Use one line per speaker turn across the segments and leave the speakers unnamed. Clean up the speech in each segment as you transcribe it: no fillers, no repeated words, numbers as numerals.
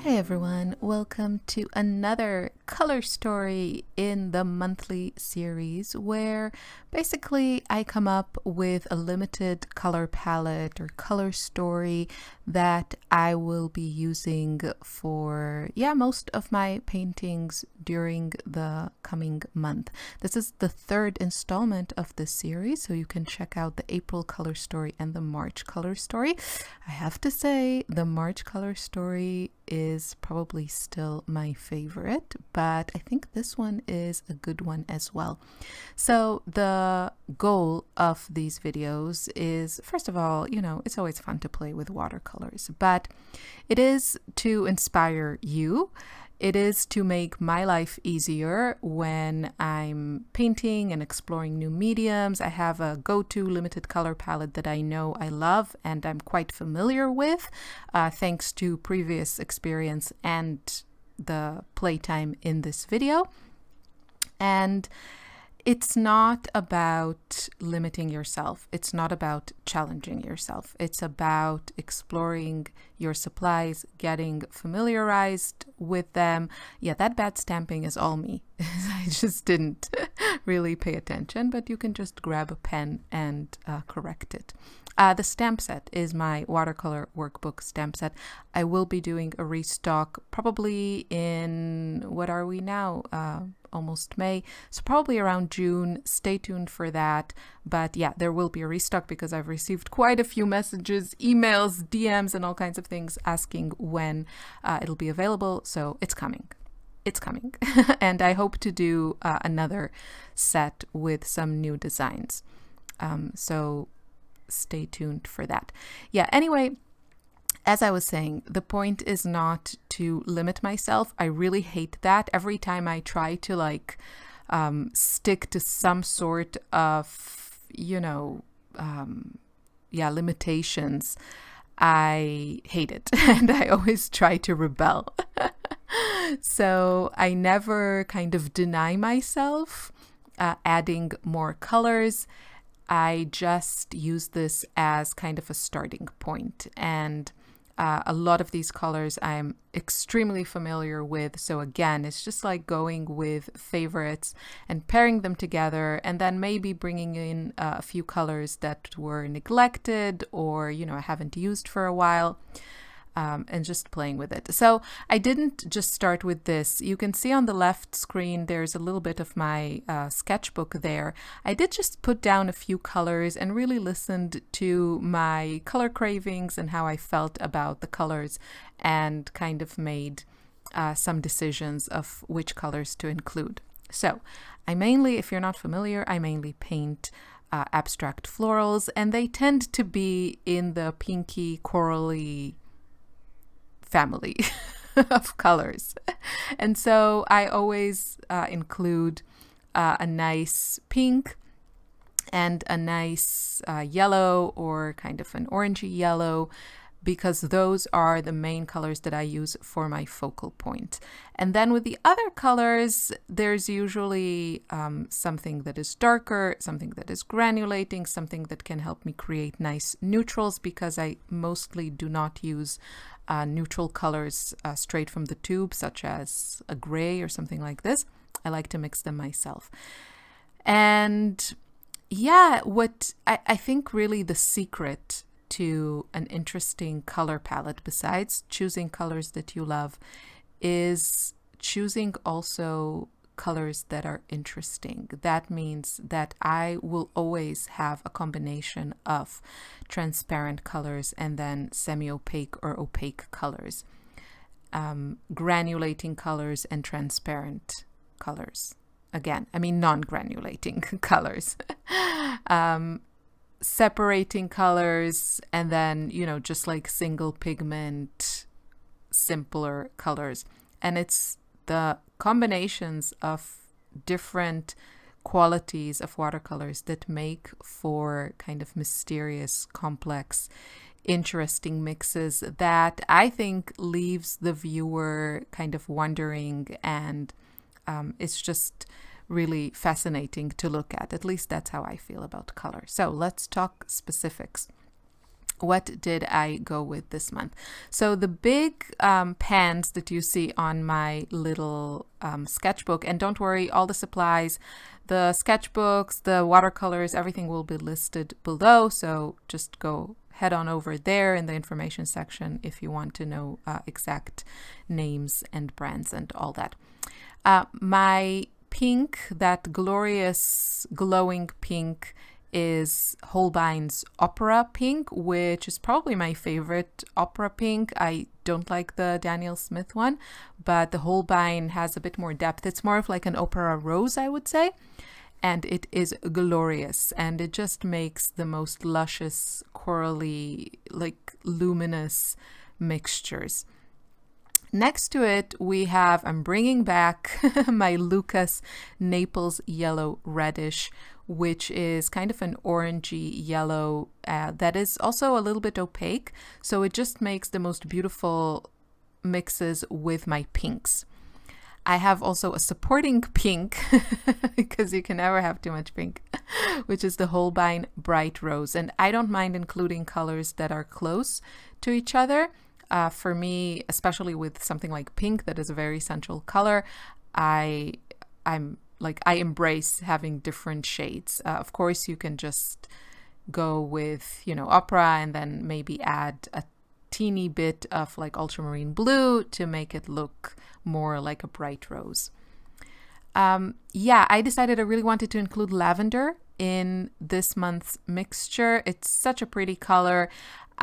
Hey everyone, welcome to another color story in the monthly series where basically I come up with a limited color palette or color story that I will be using for most of my paintings during the coming month. This is the third installment of this series, so you can check out the April color story and the March color story. I have to say the March color story is probably still my favorite, but I think this one is a good one as well. So the goal of these videos is, first of all, it's always fun to play with watercolors, but it is to inspire you. It is to make my life easier when I'm painting and exploring new mediums. I have a go-to limited color palette that I know I love and I'm quite familiar with, thanks to previous experience and the playtime in this video. And it's not about limiting yourself. It's not about challenging yourself. It's about exploring your supplies, getting familiarized with them. Yeah, that bad stamping is all me. I just didn't really pay attention, but you can just grab a pen and correct it. The stamp set is my Watercolor Workbook stamp set. I will be doing a restock probably in, what are we now? Almost May, so probably around June. Stay tuned for that. But yeah, there will be a restock because I've received quite a few messages, emails, DMs, and all kinds of things asking when it'll be available. So it's coming. It's coming. And I hope to do another set with some new designs. So stay tuned for that. Yeah, anyway, as I was saying, the point is not to limit myself. I really hate that. Every time I try to stick to some sort of, limitations, I hate it. And I always try to rebel. So I never kind of deny myself adding more colors. I just use this as kind of a starting point. And a lot of these colors I'm extremely familiar with. So again, it's just like going with favorites and pairing them together and then maybe bringing in a few colors that were neglected or, I haven't used for a while. And just playing with it. So I didn't just start with this. You can see on the left screen, there's a little bit of my sketchbook there. I did just put down a few colors and really listened to my color cravings and how I felt about the colors and kind of made some decisions of which colors to include. So I mainly, if you're not familiar, I mainly paint abstract florals, and they tend to be in the pinky, corally family of colors. And so I always include a nice pink and a nice yellow or kind of an orangey yellow, because those are the main colors that I use for my focal point. And then with the other colors, there's usually something that is darker, something that is granulating, something that can help me create nice neutrals, because I mostly do not use neutral colors straight from the tube, such as a gray or something like this. I like to mix them myself. And yeah, what I think really the secret to an interesting color palette, besides choosing colors that you love, is choosing also colors that are interesting. That means that I will always have a combination of transparent colors and then semi-opaque or opaque colors, granulating colors and transparent colors. Again, I mean non-granulating colors. Separating colors, and then, just like single pigment, simpler colors. And it's the combinations of different qualities of watercolors that make for kind of mysterious, complex, interesting mixes that I think leaves the viewer kind of wondering, and it's just really fascinating to look at. At least that's how I feel about color. So let's talk specifics. what did I go with this month? So the big pans that you see on my little sketchbook, and don't worry, all the supplies, the sketchbooks, the watercolors, everything will be listed below. So just go head on over there in the information section if you want to know exact names and brands and all that. My pink, that glorious glowing pink, is Holbein's Opera pink, which is probably my favorite opera pink. I don't like the Daniel Smith one, but the Holbein has a bit more depth. It's more of like an opera rose, I would say, and it is glorious, and it just makes the most luscious, corally, like luminous mixtures. Next to it, we have, I'm bringing back my Lukas Naples yellow reddish, which is kind of an orangey yellow that is also a little bit opaque. So it just makes the most beautiful mixes with my pinks. I have also a supporting pink, because you can never have too much pink, which is the Holbein Bright Rose. And I don't mind including colors that are close to each other. For me, especially with something like pink, that is a very central color, I embrace having different shades. Of course, you can just go with, opera and then maybe add a teeny bit of like ultramarine blue to make it look more like a bright rose. I decided I really wanted to include lavender in this month's mixture. It's such a pretty color.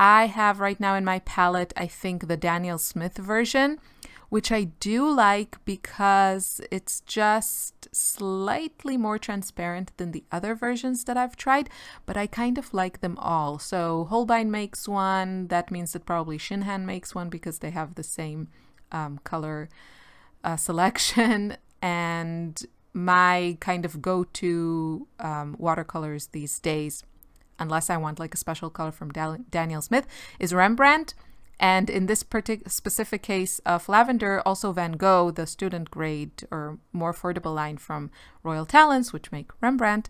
I have right now in my palette, I think the Daniel Smith version, which I do like because it's just slightly more transparent than the other versions that I've tried, but I kind of like them all. So Holbein makes one, that means that probably Shinhan makes one because they have the same color selection. And my kind of go-to watercolors these days, unless I want like a special color from Daniel Smith, is Rembrandt. And in this specific case of lavender, also Van Gogh, the student grade or more affordable line from Royal Talents, which make Rembrandt,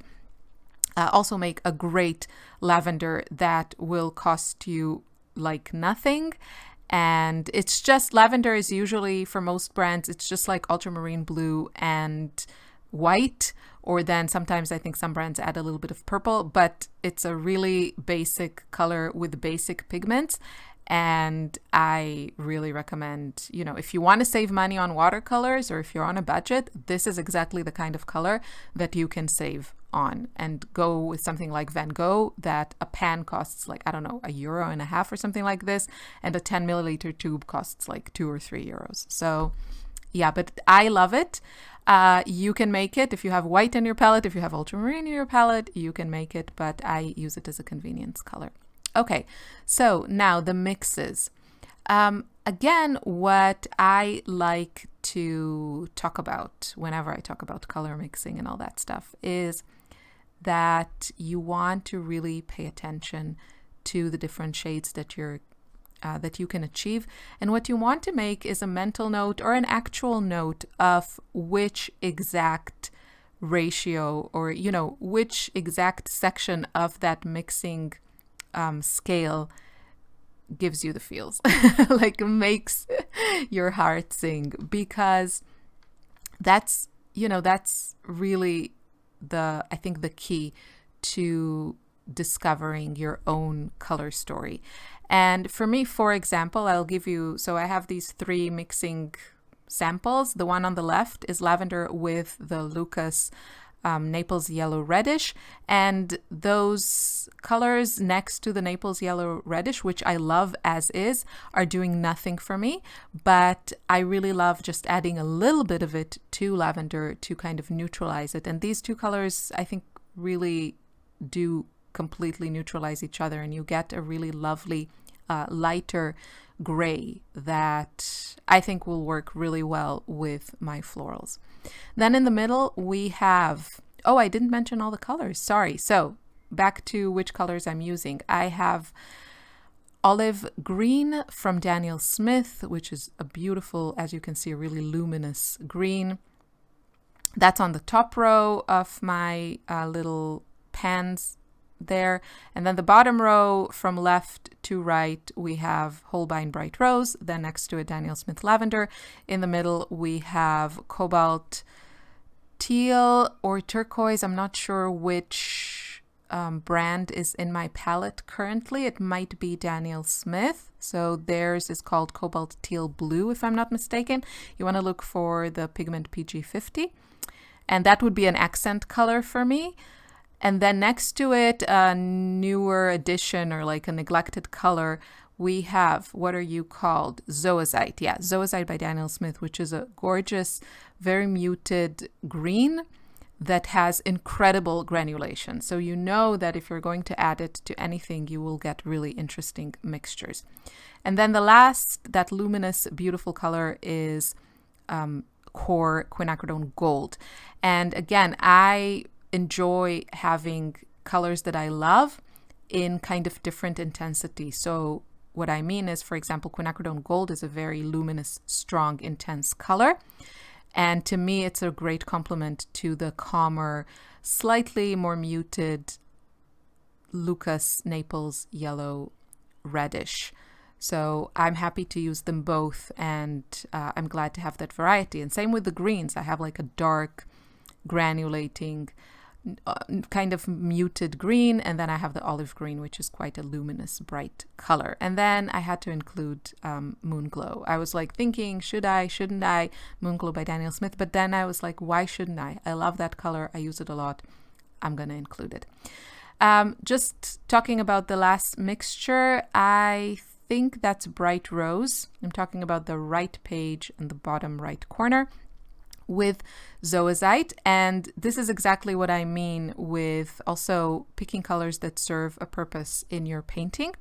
also make a great lavender that will cost you like nothing. And it's just, lavender is usually, for most brands, it's just like ultramarine blue and white, or then sometimes I think some brands add a little bit of purple, but it's a really basic color with basic pigments. And I really recommend, if you want to save money on watercolors or if you're on a budget, this is exactly the kind of color that you can save on, and go with something like Van Gogh that a pan costs like, I don't know, €1.50 or something like this. And a 10 milliliter tube costs like €2 or €3. So yeah, but I love it. You can make it if you have white in your palette, if you have ultramarine in your palette, you can make it, but I use it as a convenience color. Okay, so now the mixes. Again, what I like to talk about whenever I talk about color mixing and all that stuff is that you want to really pay attention to the different shades that you can achieve. And what you want to make is a mental note or an actual note of which exact ratio or, which exact section of that mixing scale gives you the feels, like makes your heart sing, because that's really I think the key to discovering your own color story. And for me, for example, I have these 3 mixing samples. The one on the left is lavender with the Lukas Naples yellow reddish, and those colors next to the Naples yellow reddish, which I love as is, are doing nothing for me, but I really love just adding a little bit of it to lavender to kind of neutralize it. And these 2 colors I think really do completely neutralize each other, and you get a really lovely lighter gray that I think will work really well with my florals. Then in the middle we have, I didn't mention all the colors, sorry. So back to which colors I'm using. I have olive green from Daniel Smith, which is a beautiful, as you can see, a really luminous green. That's on the top row of my little pans there. And then the bottom row from left to right, we have Holbein Bright Rose. Then next to it, Daniel Smith Lavender. In the middle, we have Cobalt Teal or Turquoise. I'm not sure which brand is in my palette currently. It might be Daniel Smith. So theirs is called Cobalt Teal Blue, if I'm not mistaken. You want to look for the pigment PG50. And that would be an accent color for me. And then next to it, a newer addition or like a neglected color, we have, what are you called? Zoisite. Yeah, Zoisite by Daniel Smith, which is a gorgeous, very muted green that has incredible granulation. So you know that if you're going to add it to anything, you will get really interesting mixtures. And then the last, that luminous, beautiful color is Qor Quinacridone Gold. And again, I enjoy having colors that I love in kind of different intensity. So what I mean is, for example, Quinacridone Gold is a very luminous, strong, intense color. And to me, it's a great complement to the calmer, slightly more muted Lukas Naples yellow reddish. So I'm happy to use them both, and I'm glad to have that variety. And same with the greens. I have like a dark, granulating, kind of muted green, and then I have the olive green, which is quite a luminous, bright color. And then I had to include Moonglow. I was like thinking, should I, shouldn't I? Moonglow by Daniel Smith. But then I was like, why shouldn't I? I love that color. I use it a lot. I'm going to include it. Just talking about the last mixture, I think that's Bright Rose. I'm talking about the right page in the bottom right corner with Zoisite. And this is exactly what I mean with also picking colors that serve a purpose in your painting.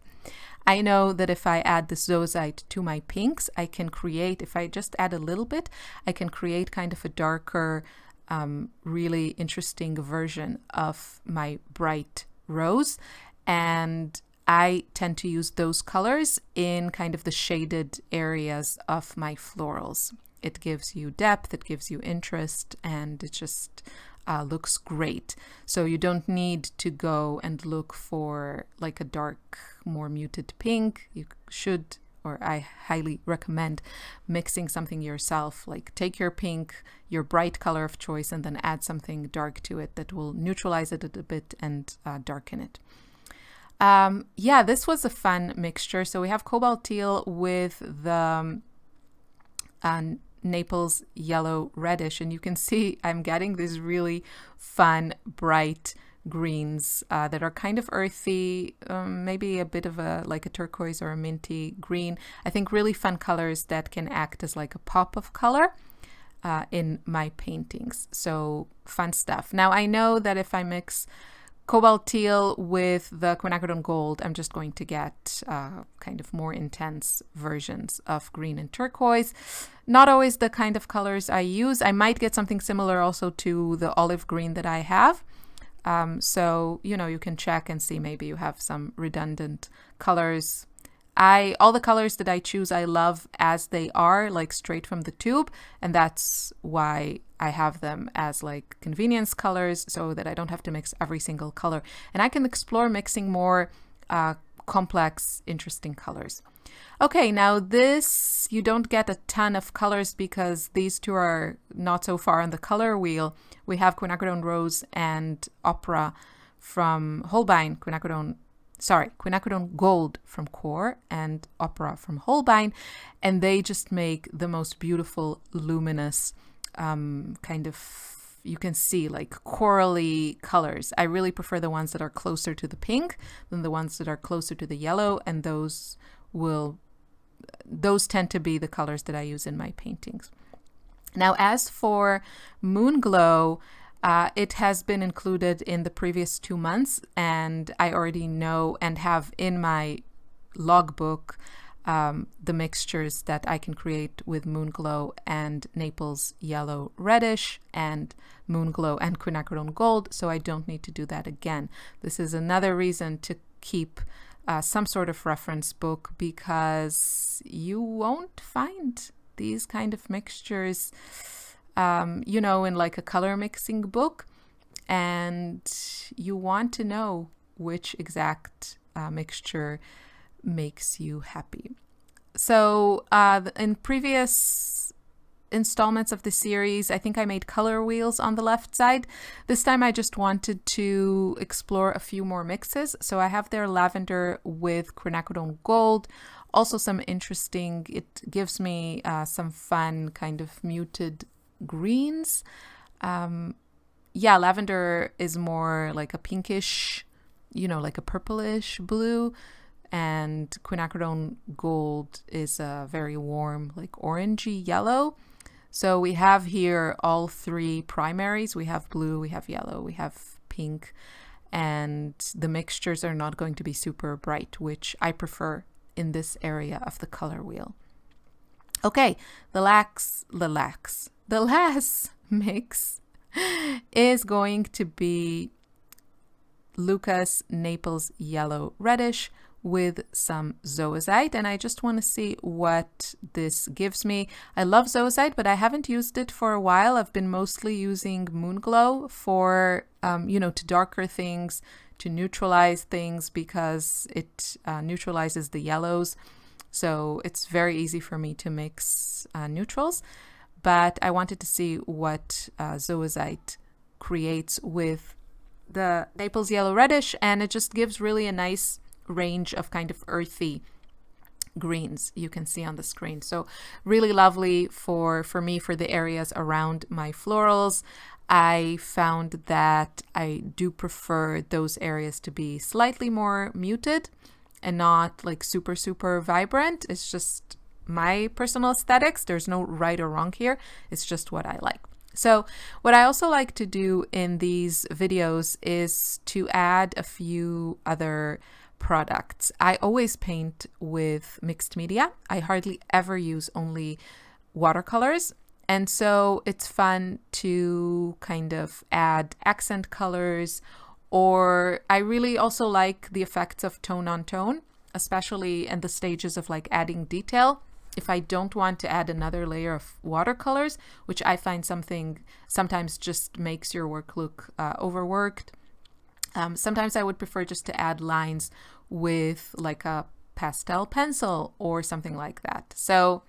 I know that if I add this Zozite to my pinks, I can create, if I just add a little bit, I can create kind of a darker, really interesting version of my bright rose. And I tend to use those colors in kind of the shaded areas of my florals. It gives you depth, it gives you interest, and it just looks great. So you don't need to go and look for like a dark, more muted pink. You should, or I highly recommend mixing something yourself. Like take your pink, your bright color of choice, and then add something dark to it that will neutralize it a bit and darken it. Yeah, this was a fun mixture. So we have Cobalt Teal with the Naples yellow reddish, and you can see I'm getting these really fun bright greens that are kind of earthy, maybe a bit of a like a turquoise or a minty green. I think really fun colors that can act as like a pop of color in my paintings. So fun stuff. Now I know that if I mix Cobalt Teal with the Quinacridone Gold, I'm just going to get kind of more intense versions of green and turquoise. Not always the kind of colors I use. I might get something similar also to the olive green that I have. So, you know, you can check and see maybe you have some redundant colors. All the colors that I choose, I love as they are, like straight from the tube. And that's why I have them as like convenience colors so that I don't have to mix every single color. And I can explore mixing more complex, interesting colors. Okay, now this, you don't get a ton of colors because these two are not so far on the color wheel. We have Quinacridone Rose and Opera from Holbein, Quinacridone Gold from Qor and Opera from Holbein, and they just make the most beautiful, luminous, kind of, you can see like corally colors. I really prefer the ones that are closer to the pink than the ones that are closer to the yellow, and those tend to be the colors that I use in my paintings. Now, as for Moonglow, it has been included in the previous 2 months, and I already know and have in my logbook the mixtures that I can create with Moonglow and Naples Yellow Reddish and Moonglow and Quinacridone Gold, so I don't need to do that again. This is another reason to keep some sort of reference book, because you won't find these kind of mixtures in like a color mixing book, and you want to know which exact mixture makes you happy. So in previous installments of the series, I think I made color wheels on the left side. This time I just wanted to explore a few more mixes. So I have there lavender with Quinacridone Gold. Also some interesting, it gives me some fun kind of muted greens. Yeah, lavender is more like a pinkish, you know, like a purplish blue. And Quinacridone Gold is a very warm, like orangey yellow. So we have here all three primaries. We have blue, we have yellow, we have pink, and the mixtures are not going to be super bright, which I prefer in this area of the color wheel. Okay, the last mix is going to be Lukas Naples Yellow Reddish with some Zozite, and I just want to see what this gives me. I love Zozite, but I haven't used it for a while. I've been mostly using Moonglow for, you know, to darker things, to neutralize things, because it neutralizes the yellows. So it's very easy for me to mix neutrals, but I wanted to see what Zozite creates with the Naples Yellow Reddish, and it just gives really a nice range of kind of earthy greens you can see on the screen. So really lovely for me for the areas around my florals. I found that I do prefer those areas to be slightly more muted and not like super vibrant. It's just my personal aesthetics. There's no right or wrong here. It's just what I like. So what I also like to do in these videos is to add a few other products. I always paint with mixed media. I hardly ever use only watercolors. And so it's fun to kind of add accent colors, or I really also like the effects of tone on tone, especially in the stages of like adding detail. If I don't want to add another layer of watercolors, which I find sometimes just makes your work look overworked. Sometimes I would prefer just to add lines with like a pastel pencil or something like that. So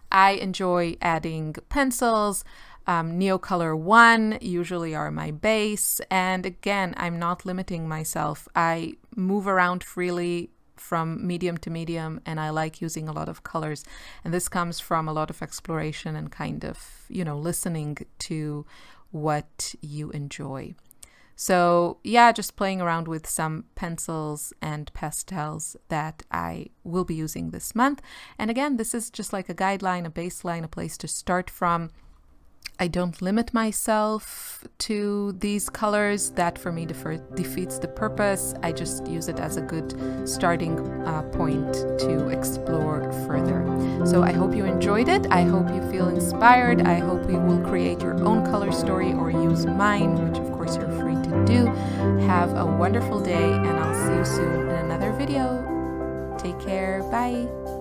I enjoy adding pencils. Neocolor 1 usually are my base. And again, I'm not limiting myself. I move around freely from medium to medium, and I like using a lot of colors. And this comes from a lot of exploration and kind of, you know, listening to what you enjoy. So yeah, just playing around with some pencils and pastels that I will be using this month. And again, this is just like a guideline, a baseline, a place to start from. I don't limit myself to these colors. That for me defeats the purpose. I just use it as a good starting point to explore further. So I hope you enjoyed it. I hope you feel inspired. I hope you will create your own color story or use mine, which of course you're free to do. Have a wonderful day, and I'll see you soon in another video. Take care. Bye.